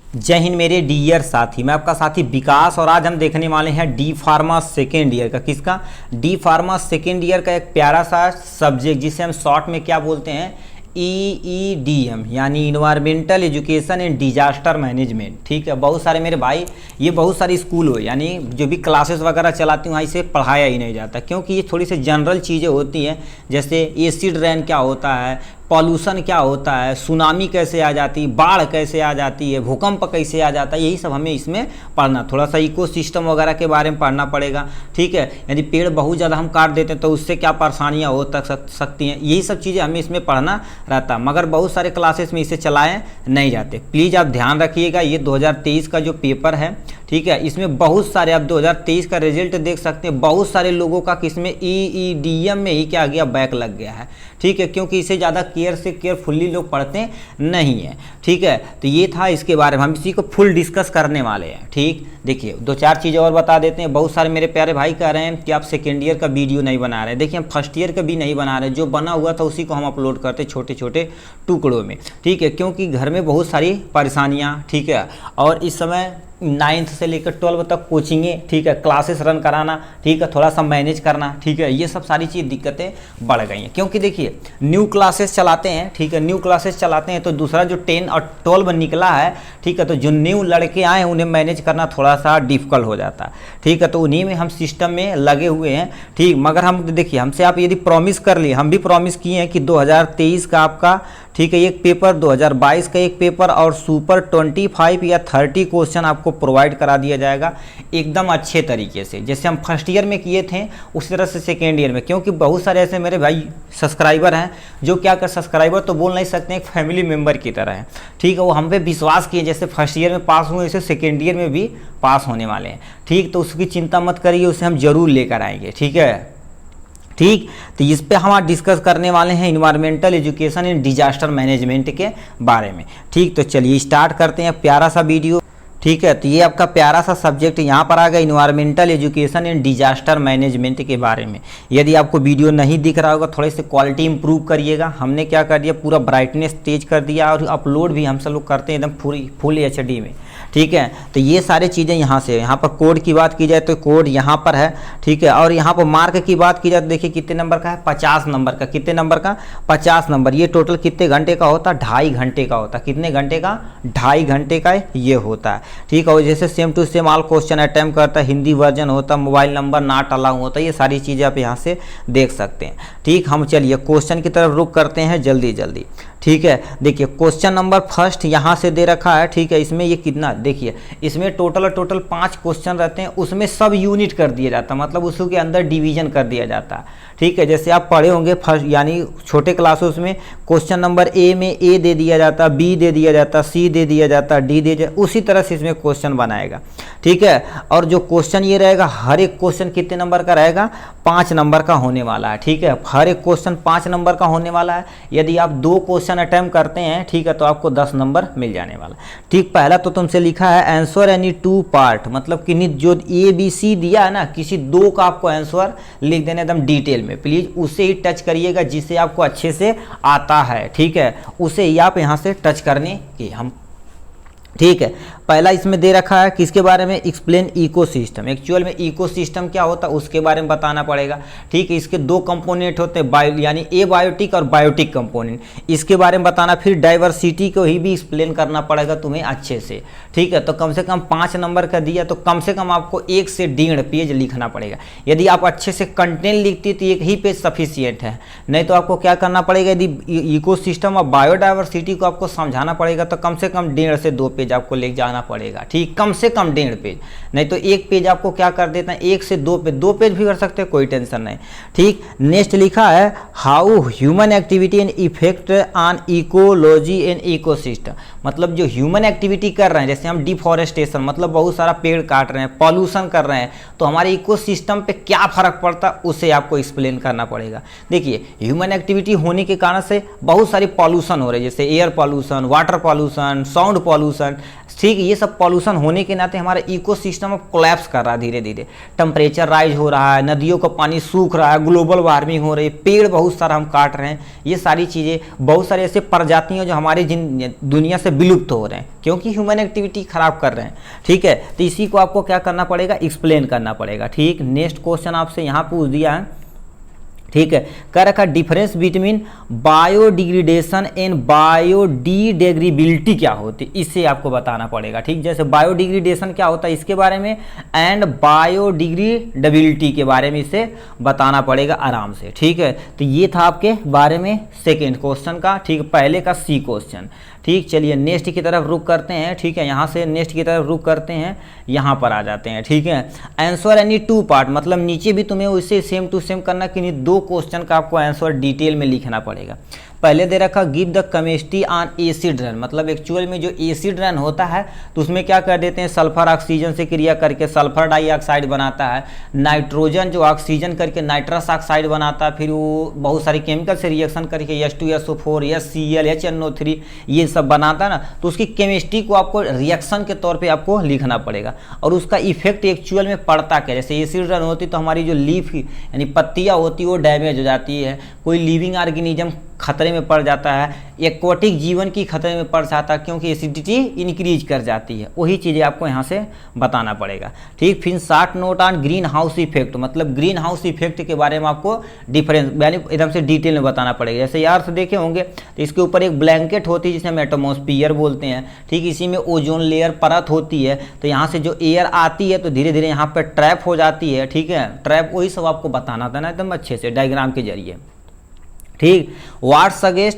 जय हिंद मेरे डियर साथी, मैं आपका साथी विकास और आज हम देखने वाले हैं डी फार्मा सेकेंड ईयर का। किसका? डी फार्मा सेकेंड ईयर का एक प्यारा सा सब्जेक्ट जिसे हम शॉर्ट में क्या बोलते हैं, EEDM यानी environmental education and disaster management. ठीक है, बहुत सारे मेरे भाई, ये बहुत सारे स्कूल हो यानी जो भी क्लासेस वगैरह चलाती हूँ वहाँ इसे पढ़ाया ही नहीं जाता, क्योंकि ये थोड़ी सी जनरल चीज़ें होती हैं, जैसे एसिड रेन क्या होता है, पॉल्यूशन क्या होता है, सुनामी कैसे आ जाती है, बाढ़ कैसे आ जाती है, भूकंप कैसे आ जाता है, यही सब हमें इसमें पढ़ना, थोड़ा सा इकोसिस्टम वगैरह के बारे में पढ़ना पड़ेगा। ठीक है, यदि पेड़ बहुत ज़्यादा हम काट देते हैं तो उससे क्या परेशानियाँ हो सकती हैं, यही सब चीज़ें हमें इसमें पढ़ना रहता, मगर बहुत सारे क्लासेस में इसे चलाए नहीं जाते। प्लीज़ आप ध्यान रखिएगा, ये 2023 का जो पेपर है, ठीक है, इसमें बहुत सारे, आप 2023 का रिजल्ट देख सकते हैं, बहुत सारे लोगों का किसमें EEDM में ही क्या गया, बैक लग गया है। ठीक है, क्योंकि इसे ज़्यादा केयरफुल्ली लोग पढ़ते नहीं हैं। ठीक है, तो ये था इसके बारे में, हम इसी को फुल डिस्कस करने वाले हैं। ठीक, देखिए दो चार चीज़ें और बता देते हैं। बहुत सारे मेरे प्यारे भाई कह रहे हैं कि आप सेकेंड ईयर का वीडियो नहीं बना रहे। देखिए, हम फर्स्ट ईयर का भी नहीं बना रहे, जो बना हुआ था उसी को हम अपलोड करते छोटे छोटे टुकड़ों में। ठीक है, क्योंकि घर में बहुत सारी परेशानियाँ, ठीक है, और इस समय 9th से लेकर 12 तक कोचिंगें, ठीक है, क्लासेस रन कराना, ठीक है, थोड़ा सा मैनेज करना, ठीक है, ये सब सारी चीज़ दिक्कतें बढ़ गई हैं। क्योंकि देखिए न्यू क्लासेस चलाते हैं, ठीक है, न्यू क्लासेस चलाते हैं तो दूसरा जो 10 और 12 निकला है, ठीक है, तो जो न्यू लड़के आए उन्हें मैनेज करना थोड़ा सा डिफिकल्ट हो जाता है। ठीक है, तो उन्हीं में हम सिस्टम में लगे हुए हैं। ठीक, मगर हम देखिए, हमसे आप यदि प्रॉमिस कर लिए, हम भी प्रॉमिस किए हैं कि 2023 का आपका, ठीक है, एक पेपर, 2022 का एक पेपर और सुपर 25 या 30 क्वेश्चन आपको प्रोवाइड करा दिया जाएगा एकदम अच्छे तरीके से, जैसे हम फर्स्ट ईयर में किए थे उसी तरह से सेकेंड ईयर में। क्योंकि बहुत सारे ऐसे मेरे भाई सब्सक्राइबर हैं जो क्या कर, सब्सक्राइबर तो बोल नहीं सकते, एक फैमिली मेम्बर की तरह है। ठीक है, वो हम पे विश्वास किए, जैसे फर्स्ट ईयर में पास हुए वैसे सेकेंड ईयर में भी पास होने वाले हैं। ठीक, तो उसकी चिंता मत करिए, उसे हम जरूर लेकर आएंगे। ठीक है, ठीक, तो इस पे हम आज डिस्कस करने वाले हैं environmental education and disaster management के बारे में। ठीक, तो चलिए स्टार्ट करते हैं प्यारा सा वीडियो। ठीक है, तो ये आपका प्यारा सा सब्जेक्ट यहाँ पर आ गया, environmental education and disaster management के बारे में। यदि आपको वीडियो नहीं दिख रहा होगा, थोड़े से क्वालिटी इंप्रूव करिएगा। हमने क्या कर दिया, पूरा ब्राइटनेस तेज कर दिया और अपलोड भी हम सब लोग करते हैं एकदम फुल HD में। ठीक है, तो ये सारी चीज़ें यहाँ से, यहाँ पर कोड की बात की जाए तो कोड यहाँ पर है। ठीक है, और यहाँ पर मार्क की बात की जाए तो देखिए कितने नंबर का है, 50 नंबर का। कितने नंबर का? 50 नंबर। ये टोटल कितने घंटे का होता है? 2.5 घंटे का होता है। कितने घंटे का? 2.5 घंटे का ये होता है। ठीक है, और जैसे same to same all question attempt करता है, हिंदी वर्जन होता है, मोबाइल नंबर नॉट अलाउ होता है, ये सारी चीज़ें आप यहाँ से देख सकते हैं। ठीक, हम चलिए क्वेश्चन की तरफ रुक करते हैं जल्दी जल्दी। ठीक है, देखिए क्वेश्चन नंबर फर्स्ट यहाँ से दे रखा है। ठीक है, इसमें ये कितना, देखिए इसमें टोटल 5 क्वेश्चन रहते हैं, उसमें सब यूनिट कर दिया जाता है, मतलब उसके अंदर डिवीजन कर दिया जाता है। ठीक है, जैसे आप पढ़े होंगे फर्स्ट यानी छोटे क्लासेस में क्वेश्चन नंबर ए में ए दे दिया जाता, बी दे दिया जाता, सी दे दिया जाता, डी दे दिया, उसी तरह से इसमें क्वेश्चन बनाएगा। ठीक है, और जो क्वेश्चन ये रहेगा, हर एक क्वेश्चन कितने नंबर का रहेगा? 5 नंबर का होने वाला है। ठीक है, हर एक क्वेश्चन 5 नंबर का होने वाला है। यदि आप 2 क्वेश्चन अटेम्प्ट करते हैं, ठीक है, तो आपको 10 नंबर मिल जाने वाला। ठीक, पहला तो तुमसे लिखा है आंसर एनी 2 पार्ट, मतलब कि जो ABC दिया है ना, किसी 2 का आपको आंसर लिख देना एकदम डिटेल में। प्लीज उसे ही टच करिएगा जिसे आपको अच्छे से आता है। ठीक है, उसे ही आप यहाँ से टच करने की हम। ठीक है, पहला इसमें दे रखा है किसके बारे में? Explain ecosystem. एक्चुअल में इकोसिस्टम क्या होता है उसके बारे में बताना पड़ेगा। ठीक है, इसके 2 कंपोनेंट होते हैं, बायो यानी एबायोटिक और बायोटिक कंपोनेंट, इसके बारे में बताना। फिर डाइवर्सिटी को ही भी एक्सप्लेन करना पड़ेगा तुम्हें अच्छे से। ठीक है, तो कम से कम 5 नंबर का दिया तो कम से कम आपको 1 से 1.5 पेज लिखना पड़ेगा। यदि आप अच्छे से कंटेंट लिखती तो 1 ही पेज सफिशियंट है, नहीं तो आपको क्या करना पड़ेगा, यदि इकोसिस्टम और बायोडाइवर्सिटी को आपको समझाना पड़ेगा तो कम से कम 1.5 से 2 पेज आपको ले जाना पड़ेगा। ठीक, कम से कम 1.5 पेज, नहीं तो 1 पेज आपको क्या कर देता है, 1 से 2 पेज, 2 पेज भी कर सकते हैं, कोई टेंशन नहीं। ठीक, नेक्स्ट लिखा है how human activity and effect on ecology and ecosystem, मतलब जो ह्यूमन एक्टिविटी कर रहे हैं, जैसे हम डिफॉरेस्टेशन मतलब बहुत सारा पेड़ काट रहे हैं, पॉल्यूशन कर रहे हैं, तो हमारे इकोसिस्टम पे क्या फर्क पड़ता है उसे आपको एक्सप्लेन करना पड़ेगा। देखिए ह्यूमन एक्टिविटी होने के कारण से बहुत सारी पॉल्यूशन हो रही है, जैसे air pollution, water pollution, sound pollution, ठीक, ये सब पॉल्यूशन होने के नाते हमारा इकोसिस्टम अब कोलैप्स कर रहा है धीरे धीरे, टेम्परेचर राइज हो रहा है, नदियों का पानी सूख रहा है, ग्लोबल वार्मिंग हो रही है, पेड़ बहुत सारा हम काट रहे हैं, ये सारी चीज़ें, बहुत सारे ऐसे प्रजातियाँ जो हमारी दुनिया से विलुप्त हो रहे हैं क्योंकि ह्यूमन एक्टिविटी खराब कर रहे हैं। ठीक है, तो इसी को आपको क्या करना पड़ेगा, एक्सप्लेन करना पड़ेगा। ठीक, नेक्स्ट क्वेश्चन आपसे यहाँ पूछ दिया है, ठीक है, कह रखा difference between biodegradation and biodegradability क्या होती है, इससे आपको बताना पड़ेगा। ठीक, जैसे बायोडिग्रेडेशन क्या होता है इसके बारे में, एंड बायोडिग्रेडेबिलिटी के बारे में इसे बताना पड़ेगा आराम से। ठीक है, तो ये था आपके बारे में सेकेंड क्वेश्चन का। ठीक, पहले का सी क्वेश्चन। ठीक, चलिए नेक्स्ट की तरफ रुक करते हैं। ठीक है, यहाँ से नेक्स्ट की तरफ रुक करते हैं, यहाँ पर आ जाते हैं। ठीक है, आंसर एनी टू पार्ट, मतलब नीचे भी तुम्हें वैसे सेम टू सेम करना कि नहीं, दो क्वेश्चन का आपको आंसर डिटेल में लिखना पड़ेगा। पहले दे रखा give the chemistry on acid run, मतलब एक्चुअल में जो एसिड रन होता है तो उसमें क्या कर देते हैं, सल्फर ऑक्सीजन से क्रिया करके सल्फर डाइऑक्साइड बनाता है, नाइट्रोजन जो ऑक्सीजन करके नाइट्रस ऑक्साइड बनाता है, फिर वो बहुत सारी केमिकल से रिएक्शन करके H2SO4 HCl HNO3 ये सब बनाता है ना, तो उसकी केमिस्ट्री को आपको रिएक्शन के तौर पे आपको लिखना पड़ेगा और उसका इफेक्ट एक्चुअल में पड़ता क्या। जैसे एसिड रन होती तो हमारी जो लीफ यानी पत्तियाँ होती है वो डैमेज हो जाती है, कोई लिविंग ऑर्गेनिज्म खतरे में पड़ जाता है, एक्वाटिक जीवन की खतरे में पड़ जाता है क्योंकि एसिडिटी इंक्रीज कर जाती है। वही चीज़ें आपको यहाँ से बताना पड़ेगा। ठीक, फिर short note on green house effect, मतलब ग्रीन हाउस इफेक्ट के बारे में आपको डिफरेंस यानी एकदम से डिटेल में बताना पड़ेगा। जैसे यार से देखे होंगे तो इसके ऊपर एक ब्लैंकेट होती है जिसे हम एटमॉस्फियर बोलते हैं। ठीक, इसी में ओजोन लेयर परत होती है, तो यहाँ से जो एयर आती है तो धीरे धीरे यहाँ पर ट्रैप हो जाती है। ठीक है, ट्रैप वही सब आपको बताना था ना एकदम अच्छे से डायग्राम के जरिए। ठीक, what suggest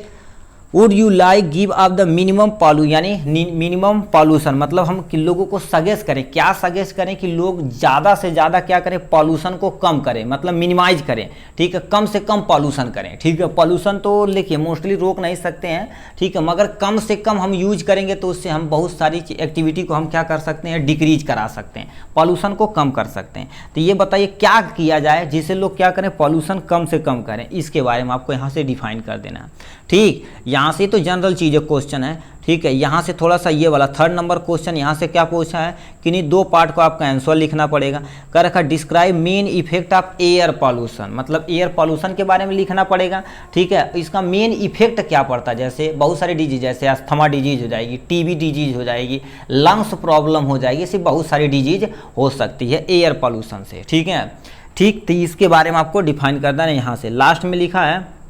would you like give up the minimum पॉल्यू यानी मिनिमम पॉल्यूशन, मतलब हम कि लोगों को सजेस्ट करें, क्या सजेस्ट करें कि लोग ज़्यादा से ज़्यादा क्या करें, पॉल्यूशन को कम करें, मतलब मिनिमाइज करें। ठीक है, कम से कम पॉल्यूशन करें। ठीक है, पॉल्यूशन तो देखिए मोस्टली रोक नहीं सकते हैं, ठीक है, मगर कम से कम हम यूज करेंगे तो उससे हम बहुत सारी एक्टिविटी को हम क्या कर सकते हैं, डिक्रीज करा सकते हैं, पॉल्यूशन को कम कर सकते हैं। तो ये बताइए क्या किया जाए जिससे लोग क्या करें, पॉल्यूशन कम से कम करें, इसके बारे में आपको यहाँ से डिफाइन कर देना है। ठीक, यहाँ से तो जनरल चीज़ क्वेश्चन है। ठीक है, यहाँ से थोड़ा सा ये वाला थर्ड नंबर क्वेश्चन यहाँ से क्या पूछा है कि नहीं, दो पार्ट को आपका आंसर लिखना पड़ेगा। कर रखा describe main effect of air pollution, मतलब एयर पॉल्यूशन के बारे में लिखना पड़ेगा। ठीक है, इसका मेन इफेक्ट क्या पड़ता है, जैसे बहुत सारी डिजीज, जैसे अस्थमा डिजीज हो जाएगी, टीबी डिजीज हो जाएगी, लंग्स प्रॉब्लम हो जाएगी, ऐसी बहुत सारी डिजीज हो सकती है एयर पॉल्यूशन से। ठीक है, ठीक, तो इसके बारे में आपको डिफाइन करना है। यहाँ से लास्ट में लिखा है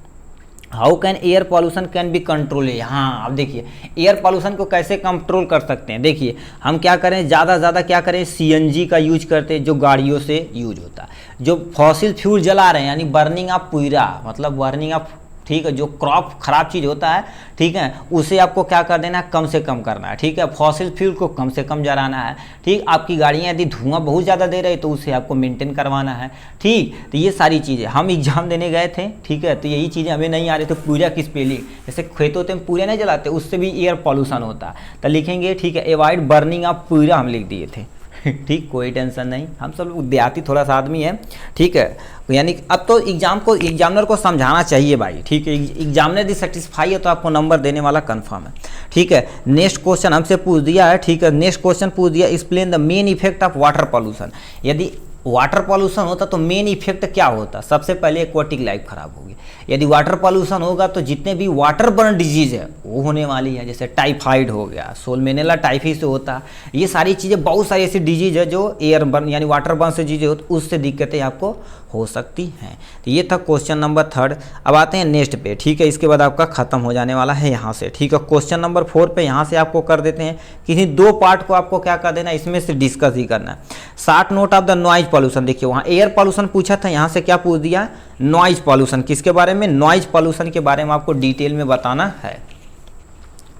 how can air pollution can be control. हाँ, अब देखिए एयर पॉल्यूशन को कैसे कंट्रोल कर सकते हैं। देखिए हम क्या करें, ज़्यादा से ज़्यादा क्या करें, CNG का यूज करते हैं जो गाड़ियों से यूज होता है, जो फॉसिल फ्यूल जला रहे हैं यानी बर्निंग ऑफ पूरा, मतलब बर्निंग ऑफ, ठीक है, जो क्रॉप खराब चीज़ होता है, ठीक है, उसे आपको क्या कर देना है, कम से कम करना है। ठीक है, फॉसिल फ्यूल को कम से कम जलाना है। ठीक, आपकी गाड़ियाँ यदि धुआं बहुत ज़्यादा दे रही तो उसे आपको मेंटेन करवाना है। ठीक, तो ये सारी चीज़ें हम एग्जाम देने गए थे। ठीक है, तो यही चीज़ें हमें नहीं आ रही, तो पूरा किस पे ली, जैसे खेत होते हैं पूरे नहीं जलाते, उससे भी एयर पॉल्यूशन होता है, तो लिखेंगे। ठीक है, अवॉइड बर्निंग ऑफ पूरा हम लिख दिए थे। ठीक, कोई टेंशन नहीं, हम सब देहाती थोड़ा सा आदमी है। ठीक है, यानी अब तो एग्जामिनर को समझाना चाहिए भाई। ठीक है, एग्जामिनर यदि सेटिस्फाई है तो आपको नंबर देने वाला कंफर्म है। ठीक है, नेक्स्ट क्वेश्चन हमसे पूछ दिया है। ठीक है, नेक्स्ट क्वेश्चन पूछ दिया explain the main effect of water pollution. यदि वाटर पॉल्यूशन होता तो मेन इफेक्ट क्या होता, सबसे पहले एक्वाटिक लाइफ खराब होगी। यदि वाटर पॉल्यूशन होगा तो जितने भी वाटर बर्न डिजीज है वो होने वाली है, जैसे टाइफाइड हो गया, सोलमेनेला टाइफी से होता है, ये सारी चीज़ें, बहुत सारी ऐसी डिजीज है जो एयर बर्न यानी वाटर बर्न से चीज़ें होती, उससे दिक्कतें आपको हो सकती हैं। तो ये था क्वेश्चन नंबर 3। अब आते हैं नेक्स्ट पे। ठीक है, इसके बाद आपका खत्म हो जाने वाला है यहाँ से। ठीक है, क्वेश्चन नंबर 4 पे यहाँ से आपको कर देते हैं, किसी दो पार्ट को आपको क्या कर देना, इसमें से डिस्कस ही करना है। Short note of the noise pollution. देखिए वहाँ एयर पॉल्यूशन पूछा था, यहाँ से क्या पूछ दिया, नॉइज पॉल्यूशन। किसके बारे में, नॉइज पॉल्यूशन के बारे में आपको डिटेल में बताना है।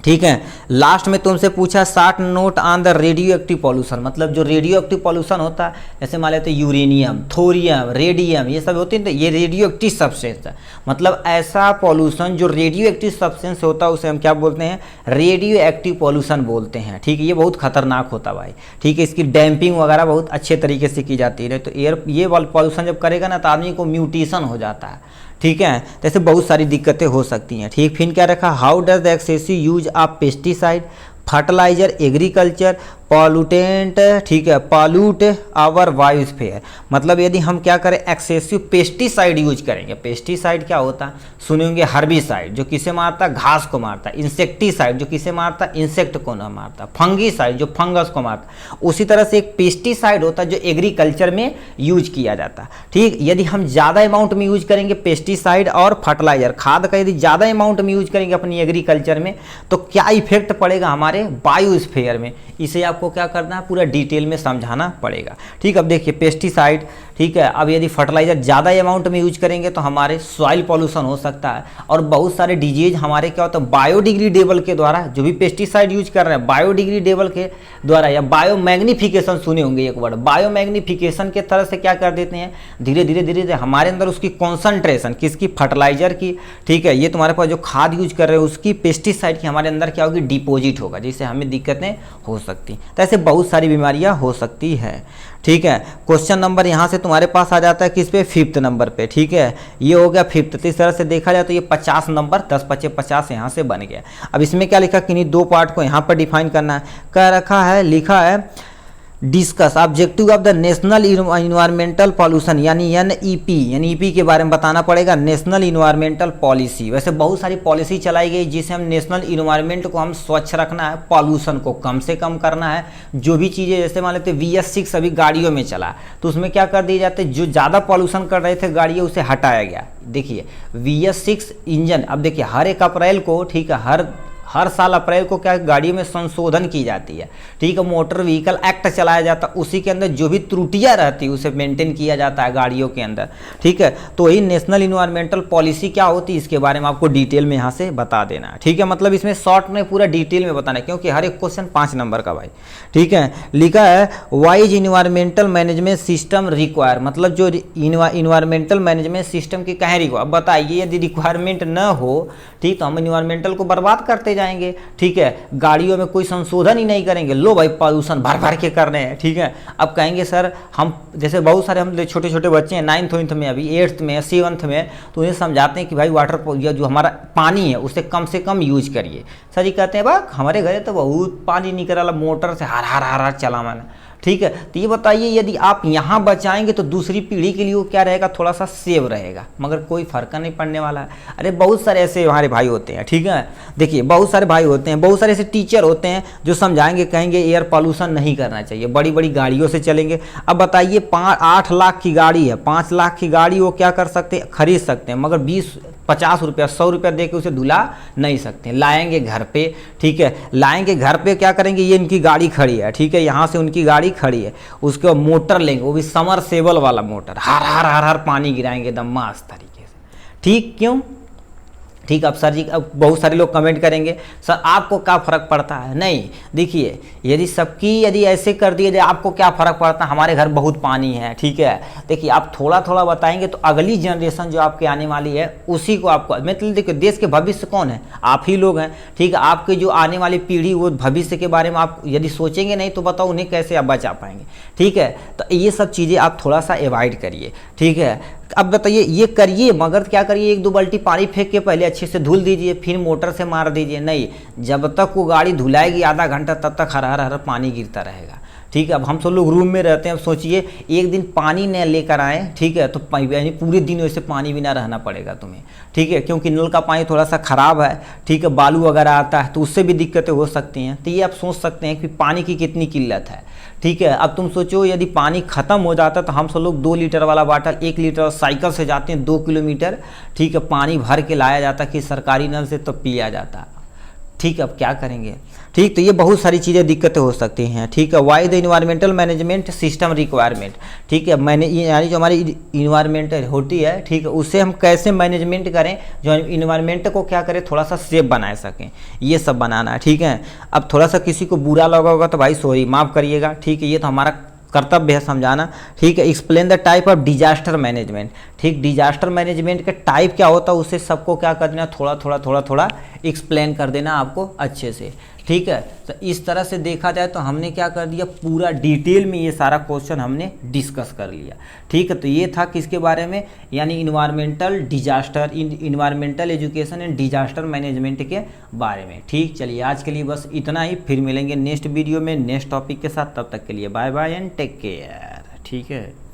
ठीक है, लास्ट में तुमसे पूछा short note on the radio active pollution, मतलब जो रेडियो एक्टिव पॉल्यूशन होता है, जैसे मान लेते यूरेनियम, थोरियम, रेडियम, ये सब होते हैं, तो ये रेडियो एक्टिव सब्सटेंस है, मतलब ऐसा पॉल्यूशन जो रेडियो एक्टिव सब्सटेंस होता है उसे हम क्या बोलते हैं, रेडियो एक्टिव पॉल्यूशन बोलते हैं। ठीक है, ये बहुत खतरनाक होता है भाई। ठीक है, इसकी डैम्पिंग वगैरह बहुत अच्छे तरीके से की जाती है। तो एयर ये वाला पॉल्यूशन जब करेगा ना तो आदमी को म्यूटेशन हो जाता है। ठीक है, तो ऐसे बहुत सारी दिक्कतें हो सकती हैं। ठीक, फिर क्या रखा, how does the excessive use of pesticide, fertiliser, agriculture, pollutant, ठीक है, पॉल्यूट आवर बायोस्फीयर। मतलब यदि हम क्या करें, एक्सेसिव पेस्टिसाइड यूज करेंगे। पेस्टिसाइड क्या होता है, सुने होंगे, हर्बिसाइड जो किसे मारता है, घास को मारता है। इंसेक्टिसाइड जो किसे मारता है, इंसेक्ट को ना मारता। फंगीसाइड जो फंगस को मारता है। उसी तरह से एक पेस्टिसाइड होता है जो एग्रीकल्चर में यूज किया जाता है। ठीक, यदि हम ज़्यादा अमाउंट में यूज करेंगे पेस्टिसाइड और फर्टिलाइजर, खाद का यदि ज़्यादा अमाउंट में यूज करेंगे अपनी एग्रीकल्चर में, तो क्या इफेक्ट पड़ेगा हमारे बायोस्फीयर में, इसे आपको क्या करना है, पूरा डिटेल में समझाना पड़ेगा। ठीक, अब देखिए पेस्टिसाइड, ठीक है, अब यदि फर्टिलाइजर ज़्यादा अमाउंट में यूज करेंगे तो हमारे सॉइल पॉल्यूशन हो सकता है, और बहुत सारे डिजीज हमारे क्या होता है, बायोडिग्रेडेबल के द्वारा, जो भी पेस्टिसाइड यूज कर रहे हैं बायोडिग्रेडेबल के द्वारा, या बायोमैग्निफिकेशन सुने होंगे एक वर्ड, बायोमैग्निफिकेशन के तरह से क्या कर देते हैं, धीरे धीरे धीरे धीरे हमारे अंदर उसकी कॉन्सेंट्रेशन, किसकी, फर्टिलाइजर की, ठीक है, ये तुम्हारे पास जो खाद यूज कर रहे हैं उसकी, पेस्टिसाइड की हमारे अंदर क्या होगी, डिपोजिट होगा, जिससे हमें दिक्कतें हो सकती। तो ऐसे बहुत सारी बीमारियां हो सकती है। ठीक है, क्वेश्चन नंबर यहाँ से तुम्हारे पास आ जाता है किस पे, 5th नंबर पे। ठीक है, ये हो गया 5th। तो इस तरह से देखा जाए तो ये 50 नंबर, 10 × 5 = 50 यहाँ से बन गया। अब इसमें क्या लिखा, किन्हीं दो पार्ट को यहाँ पर डिफाइन करना है, कह रखा है, लिखा है discuss objective of the national environmental pollution, यानी NEP के बारे में बताना पड़ेगा, नेशनल इन्वायरमेंटल पॉलिसी। वैसे बहुत सारी पॉलिसी चलाई गई जिसे हम नेशनल इन्वायरमेंट को हम स्वच्छ रखना है, पॉल्यूशन को कम से कम करना है। जो भी चीज़ें, जैसे मान लेते VS6 अभी गाड़ियों में चला, तो उसमें क्या कर दिए जाते, जो ज़्यादा पॉल्यूशन कर रहे थे गाड़ियाँ उसे हटाया गया। देखिए VS6 इंजन, अब देखिए हर 1 अप्रैल को, ठीक है, हर साल अप्रैल को क्या गाड़ियों में संशोधन की जाती है। ठीक है, मोटर व्हीकल एक्ट चलाया जाता है, उसी के अंदर जो भी त्रुटियां रहती है उसे मेंटेन किया जाता है गाड़ियों के अंदर। ठीक है, तो वही नेशनल इन्वायरमेंटल पॉलिसी क्या होती है, इसके बारे में आपको डिटेल में यहाँ से बता देना है। ठीक है, मतलब इसमें शॉर्ट में पूरा डिटेल में बताना है, क्योंकि हर एक क्वेश्चन 5 नंबर का भाई। ठीक है, लिखा है wise environmental management system require, मतलब जो इन्वायरमेंटल मैनेजमेंट सिस्टम की कहें रिक्वायर। अब बताइए, यदि रिक्वायरमेंट न हो, ठीक, तो हम इन्वायरमेंटल को बर्बाद करते जाएंगे। ठीक है, गाड़ियों में कोई संशोधन ही नहीं करेंगे, लो भाई पॉल्यूशन भर भर के कर रहे हैं। ठीक है, अब कहेंगे सर हम, जैसे बहुत सारे हम छोटे छोटे बच्चे हैं 9th में, अभी 8th में, 7th में, तो उन्हें समझाते हैं कि भाई वाटर, या जो हमारा पानी है उसे कम से कम यूज करिए। सर जी कहते हैं बा हमारे घरे तो बहुत पानी निकल रहा, मोटर से हर हर हर चला मैंने। ठीक है, तो ये बताइए, यदि आप यहाँ बचाएंगे तो दूसरी पीढ़ी के लिए वो क्या रहेगा, थोड़ा सा सेव रहेगा, मगर कोई फर्क नहीं पड़ने वाला है। अरे बहुत सारे ऐसे हमारे भाई होते हैं। ठीक है, देखिए बहुत सारे भाई होते हैं, बहुत सारे ऐसे टीचर होते हैं जो समझाएंगे, कहेंगे एयर पॉल्यूशन नहीं करना चाहिए, बड़ी बड़ी गाड़ियों से चलेंगे। अब बताइए 8 लाख की गाड़ी है, 5 लाख की गाड़ी वो क्या कर सकते हैं, खरीद सकते हैं, मगर 20-50 रुपया 100 रुपया दे के उसे धुला नहीं सकते, लाएंगे घर पे। ठीक है, लाएंगे घर पे, क्या करेंगे, ये इनकी गाड़ी खड़ी है, ठीक है, यहाँ से उनकी गाड़ी खड़ी है, उसके बाद मोटर लेंगे, वो भी समरसेबल वाला मोटर, हर हर हर हर पानी गिराएंगे एकदम मस्त तरीके से। ठीक, क्यों, ठीक। अब सर जी, अब बहुत सारे लोग कमेंट करेंगे सर आपको क्या फ़र्क पड़ता है। नहीं, देखिए यदि ऐसे कर दिए जाए आपको क्या फ़र्क पड़ता है, हमारे घर बहुत पानी है। ठीक है, देखिए आप थोड़ा थोड़ा बताएंगे तो अगली जनरेशन जो आपके आने वाली है उसी को आपको, मतलब देखिए देश के भविष्य कौन है, आप ही लोग हैं। ठीक है, आपकी जो आने वाली पीढ़ी वो भविष्य के बारे में आप यदि सोचेंगे नहीं तो बताओ उन्हें कैसे आप बचा पाएंगे। ठीक है, तो ये सब चीज़ें आप थोड़ा सा अवॉइड करिए। ठीक है, अब बताइए ये करिए, मगर क्या करिए, 1-2 बाल्टी पानी फेंक के पहले अच्छे से धुल दीजिए, फिर मोटर से मार दीजिए। नहीं, जब तक वो गाड़ी धुलाएगी आधा घंटा तब तक हर हर पानी गिरता रहेगा। ठीक है, अब हम सब लोग रूम में रहते हैं, अब सोचिए एक दिन पानी न लेकर आए, ठीक है, तो पूरे दिन वैसे पानी बिना रहना पड़ेगा तुम्हें। ठीक है, क्योंकि नल का पानी थोड़ा सा ख़राब है। ठीक है, बालू वगैरह आता है तो उससे भी दिक्कतें हो सकती हैं। तो ये आप सोच सकते हैं कि पानी की कितनी किल्लत है। ठीक है, अब तुम सोचो यदि पानी ख़त्म हो जाता तो हम सब लोग 2 लीटर वाला बाटल 1 लीटर साइकिल से जाते हैं 2 किलोमीटर। ठीक है, पानी भर के लाया जाता कि सरकारी नल से तब पिया जाता। ठीक है, अब क्या करेंगे। ठीक, तो ये बहुत सारी चीज़ें दिक्कतें हो सकती हैं। ठीक है, why the environmental management system requirement. ठीक है, मैंने यानी जो हमारी इन्वायरमेंट होती है, ठीक है, उसे हम कैसे मैनेजमेंट करें, जो इन्वायरमेंट को क्या करें थोड़ा सा सेफ बना सकें, ये सब बनाना है। ठीक है, अब थोड़ा सा किसी को बुरा लगा होगा तो भाई सॉरी, माफ़ करिएगा। ठीक है, ये तो हमारा कर्तव्य है समझाना। ठीक है, explain the type of disaster management. ठीक, डिजास्टर मैनेजमेंट का टाइप क्या होता है उसे सबको क्या करना, थोड़ा थोड़ा एक्सप्लेन कर देना आपको अच्छे से, ठीक है। तो इस तरह से देखा जाए तो हमने क्या कर दिया, पूरा डिटेल में ये सारा क्वेश्चन हमने डिस्कस कर लिया, ठीक है। तो ये था किसके बारे में, यानी environmental disaster, environmental education and disaster management के बारे में, ठीक। चलिए आज के लिए बस इतना ही, फिर मिलेंगे नेक्स्ट वीडियो में नेक्स्ट टॉपिक के साथ, तब तक के लिए bye bye and take care, ठीक है।